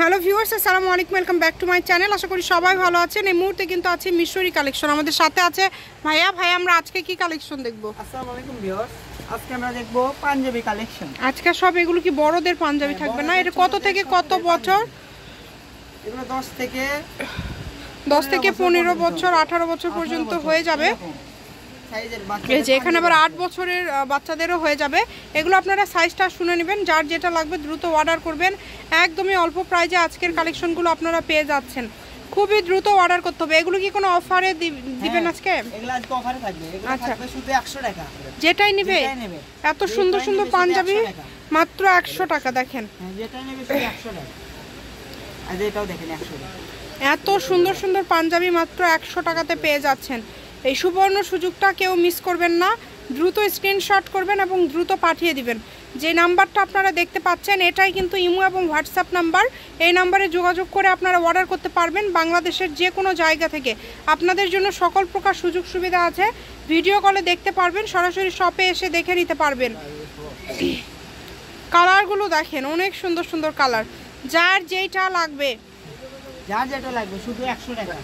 Hello viewers, আসসালামু আলাইকুম, welcome back to my channel. আশা করি সবাই ভালো আছেন। এই মুহূর্তে কিন্তু আছে মিশরি কালেকশন। আমাদের সাথে আছে ভাইয়া। আমরা আজকে কি কালেকশন দেখব? আসসালামু আলাইকুম ভিউয়ার্স, আজকে আমরা দেখব পাঞ্জাবি কালেকশন। আজকে সব এগুলো কি বড়দের পাঞ্জাবি থাকবে না? এটা কত থেকে কত বছর? এগুলো 10 থেকে 15 বছর 18 বছর পর্যন্ত হয়ে যাবে। এই যে এখানে আবার 8 বছরের বাচ্চাদেরও হয়ে যাবে। এগুলো আপনারা সাইজটা শুনে নেবেন, যার যেটা লাগবে দ্রুত অর্ডার করবেন। একদমই অল্প প্রাইজে আজকের কালেকশনগুলো আপনারা পেয়ে যাচ্ছেন। খুবই দ্রুত অর্ডার করতে হবে। এগুলো কি কোনো অফারে দিবেন আজকে? এগুলো আজকে অফারে থাকবে। এগুলো থাকবে শুধু 100 টাকা। যেটাই নেবে এত সুন্দর সুন্দর পাঞ্জাবি মাত্র 100 টাকা। দেখেন যেটাই নেবে শুধু 100 টাকা। আর এটাও দেখেন 100 টাকা। এত সুন্দর সুন্দর পাঞ্জাবি মাত্র 100 টাকাতে পেয়ে যাচ্ছেন। এই সুবর্ণ সুযোগটা কেউ মিস করবেন না। দ্রুত স্ক্রিনশট করবেন এবং দ্রুত পাঠিয়ে দিবেন। যে নাম্বারটা আপনারা দেখতে পাচ্ছেন এটাই কিন্তু ইমো এবং হোয়াটসঅ্যাপ নাম্বার। এই নাম্বারে যোগাযোগ করে আপনারা অর্ডার করতে পারবেন বাংলাদেশের যে কোনো জায়গা থেকে। আপনাদের জন্য সকল প্রকার সুযোগ সুবিধা আছে। ভিডিও কলে দেখতে পারবেন, সরাসরি শপে এসে দেখে নিতে পারবেন। কালারগুলো দেখেন, অনেক সুন্দর সুন্দর কালার। যার যেটা লাগবে শুধু 100 টাকা।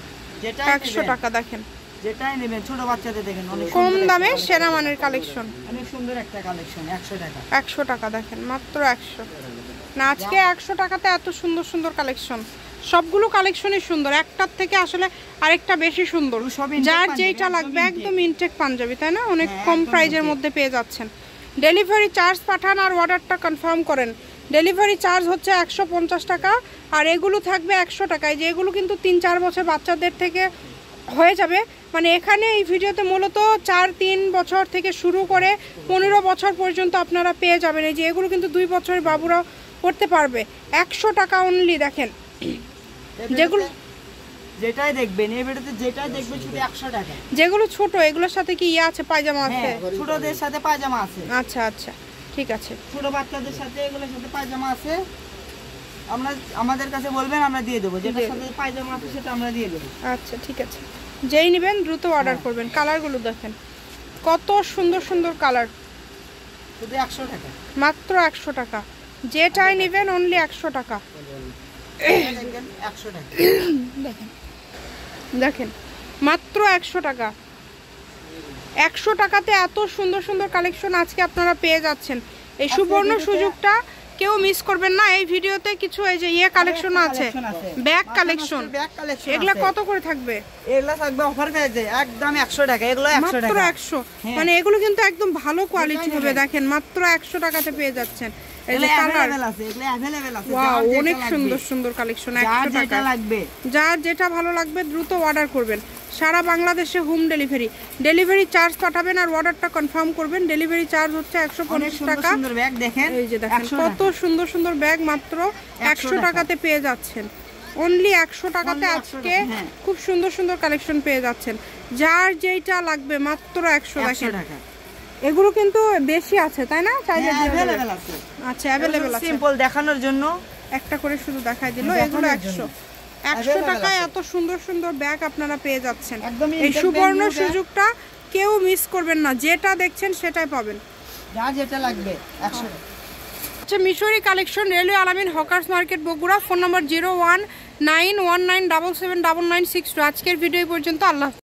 যেটা 100 টাকা। দেখেন যেটাই নেবেন, ছোট বাচ্চাদের দেখেন অনেক কম দামে সেরা মানের কালেকশন। অনেক সুন্দর একটা কালেকশন। 100 টাকা। 100 টাকা। দেখেন মাত্র 100 না। আজকে 100 টাকাতে এত সুন্দর সুন্দর কালেকশন। সবগুলো কালেকশনই সুন্দর, একটার থেকে আসলে আরেকটা বেশি সুন্দর। যার যেটা লাগবে একদম ইনটেক পাঞ্জাবি, তাই না? অনেক কম প্রাইজের মধ্যে পেয়ে যাচ্ছেন। ডেলিভারি চার্জ পাঠান আর অর্ডারটা কনফার্ম করেন। ডেলিভারি চার্জ হচ্ছে 150 টাকা, আর এগুলো থাকবে 100 টাকায়। যে এগুলো কিন্তু 3-4 বছর বাচ্চাদের থেকে হয়ে যাবে। মানে এখানে এই ভিডিওতে মূলত 4-3 বছর থেকে শুরু করে 15 বছর পর্যন্ত আপনারা পেয়ে যাবেন। এই যে এগুলো কিন্তু 2 বছরের বাবুরা পড়তে পারবে। 100 টাকা অনলি। দেখেন যেগুলো যেটাই দেখবেন এই ভিডিওতে, যেটাই দেখবেন শুধু 100 টাকা। যেগুলো ছোট এগুলোর সাথে কি আছে? পায়জামা আছে? ছোটদের সাথে পায়জামা আছে। আচ্ছা আচ্ছা, ঠিক আছে। ছোট বাচ্চাদের সাথে এগুলোর সাথে পায়জামা আছে। আমরা আমাদের কাছে বলবেন, আমরা দিয়ে দেবো। যেটার সাথে পায়জামা আছে সেটা আমরা দিয়ে দেবো। আচ্ছা ঠিক আছে। যেই নেবেন দ্রুত অর্ডার করবেন। কালারগুলো দেখেন কত সুন্দর সুন্দর কালার। শুধু 100 টাকা। মাত্র 100 টাকা। যেটাই নেবেন অনলি 100 টাকা। দেখেন 100 টাকা। দেখেন দেখেন মাত্র 100 টাকা। 100 টাকাতে এত সুন্দর সুন্দর কালেকশন আজকে আপনারা পেয়ে যাচ্ছেন। এই সুবর্ণ সুযোগটা কেউ মিস করবেন না। এই ভিডিওতে কিছু এই যে কালেকশন আছে, ব্যাগ কালেকশন। এগুলা কত করে থাকবে? এগুলা থাকবে অফার প্রাইসে একদম 100 টাকা। এগুলো 100 টাকা। মাত্র 100। মানে এগুলো কিন্তু একদম ভালো কোয়ালিটি হবে। দেখেন মাত্র 100 টাকাতে পেয়ে যাচ্ছেন। এই যে কালার আছে, এগুলো अवेलेबल আছে। ওয়াও, অনেক সুন্দর সুন্দর কালেকশন। 100 টাকা। যার যেটা ভালো লাগবে দ্রুত অর্ডার করবেন। সারা বাংলাদেশে হোম ডেলিভারি। ডেলিভারি চার্জ পাঠাবেন আর অর্ডারটা কনফার্ম করবেন। ডেলিভারি চার্জ হচ্ছে 150 টাকা। সুন্দর ব্যাগ দেখেন। এই যে দেখেন কত সুন্দর সুন্দর ব্যাগ মাত্র 100 টাকাতে পেয়ে যাচ্ছেন। অনলি 100 টাকাতে আজকে খুব সুন্দর সুন্দর কালেকশন পেয়ে যাচ্ছেন। যার যেটা লাগবে মাত্র 100 টাকা। এগুলো কিন্তু বেশি আছে, তাই না? চাইলে अवेलेबल আছে। আচ্ছা अवेलेबल আছে। সিম্পল দেখানোর জন্য একটা করে শুধু দেখাই দিল। এগুলো 100 টাকায় এত সুন্দর সুন্দর ব্যাগ আপনারা পেয়ে যাচ্ছেন। এই সুবর্ণ সুযোগটা কেউ মিস করবেন না। যেটা দেখছেন সেটাই পাবেন। যা যেটা লাগবে 100 টাকা। আচ্ছা, মিশরি কালেকশন, রেলওয়ে আলামিন, হকার্স মার্কেট, বগুড়া। ফোন নম্বর 019197779962। আজকের ভিডিও পর্যন্ত। আল্লাহ।